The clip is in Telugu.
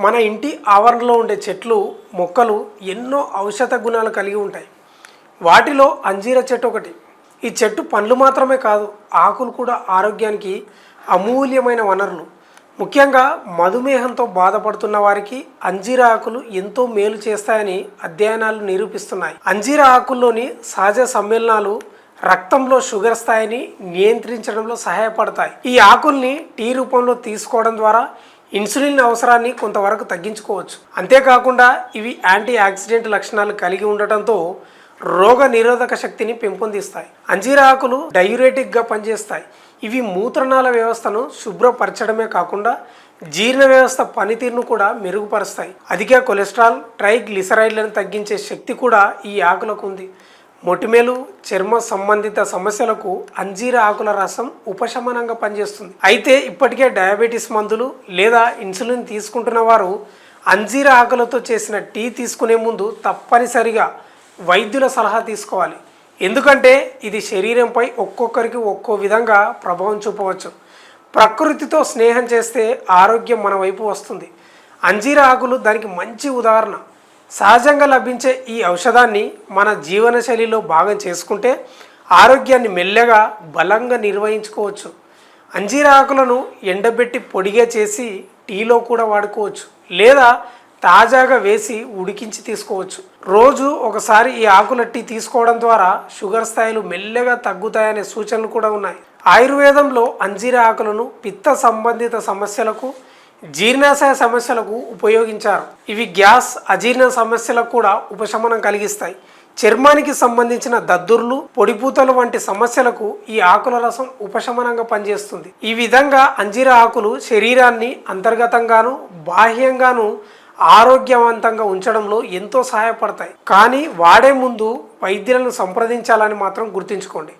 మన ఇంటి ఆవరణలో ఉండే చెట్లు మొక్కలు ఎన్నో ఔషధ గుణాలు కలిగి ఉంటాయి. వాటిలో అంజీర చెట్టు ఒకటి. ఈ చెట్టు పండ్లు మాత్రమే కాదు, ఆకులు కూడా ఆరోగ్యానికి అమూల్యమైన వనరులు. ముఖ్యంగా మధుమేహంతో బాధపడుతున్న వారికి అంజీర ఆకులు ఎంతో మేలు చేస్తాయని అధ్యయనాలు నిరూపిస్తున్నాయి. అంజీర ఆకుల్లోని సహజ సమ్మేళనాలు రక్తంలో షుగర్ స్థాయిని నియంత్రించడంలో సహాయపడతాయి. ఈ ఆకుల్ని టీ రూపంలో తీసుకోవడం ద్వారా ఇన్సులిన్ అవసరాన్ని కొంతవరకు తగ్గించుకోవచ్చు. అంతేకాకుండా ఇవి యాంటీ ఆక్సిడెంట్ లక్షణాలు కలిగి ఉండటంతో రోగ నిరోధక శక్తిని పెంపొందిస్తాయి. అంజీర ఆకులు డయూరేటిక్గా పనిచేస్తాయి. ఇవి మూత్రనాళ వ్యవస్థను శుభ్రపరచడమే కాకుండా జీర్ణ వ్యవస్థ పనితీరును కూడా మెరుగుపరుస్తాయి. అధిక కొలెస్ట్రాల్, ట్రైగ్లిసరైడ్లను తగ్గించే శక్తి కూడా ఈ ఆకులకు ఉంది. మొటిమలు, చర్మ సంబంధిత సమస్యలకు అంజీర ఆకుల రసం ఉపశమనంగా పనిచేస్తుంది. అయితే ఇప్పటికే డయాబెటీస్ మందులు లేదా ఇన్సులిన్ తీసుకుంటున్న వారు అంజీర ఆకులతో చేసిన టీ తీసుకునే ముందు తప్పనిసరిగా వైద్యుల సలహా తీసుకోవాలి. ఎందుకంటే ఇది శరీరంపై ఒక్కొక్కరికి ఒక్కో విధంగా ప్రభావం చూపవచ్చు. ప్రకృతితో స్నేహం చేస్తే ఆరోగ్యం మన వైపు వస్తుంది. అంజీర ఆకులు దానికి మంచి ఉదాహరణ. సహజంగా లభించే ఈ ఔషధాన్ని మన జీవనశైలిలో భాగం చేసుకుంటే ఆరోగ్యాన్ని మెల్లగా బలంగా నిర్వహించుకోవచ్చు. అంజీర ఆకులను ఎండబెట్టి పొడిగా చేసి టీలో కూడా వాడుకోవచ్చు, లేదా తాజాగా వేసి ఉడికించి తీసుకోవచ్చు. రోజు ఒకసారి ఈ ఆకుల టీ తీసుకోవడం ద్వారా షుగర్ స్థాయిలు మెల్లగా తగ్గుతాయనే సూచనలు కూడా ఉన్నాయి. ఆయుర్వేదంలో అంజీర ఆకులను పిత్త సంబంధిత సమస్యలకు, జీర్ణాశయ సమస్యలకు ఉపయోగించారు. ఇవి గ్యాస్, అజీర్ణ సమస్యలకు కూడా ఉపశమనం కలిగిస్తాయి. చర్మానికి సంబంధించిన దద్దుర్లు, పొడిపూతలు వంటి సమస్యలకు ఈ ఆకుల రసం ఉపశమనంగా పనిచేస్తుంది. ఈ విధంగా అంజీర ఆకులు శరీరాన్ని అంతర్గతంగాను బాహ్యంగాను ఆరోగ్యవంతంగా ఉంచడంలో ఎంతో సహాయపడతాయి. కానీ వాడే ముందు వైద్యులను సంప్రదించాలని మాత్రం గుర్తుంచుకోండి.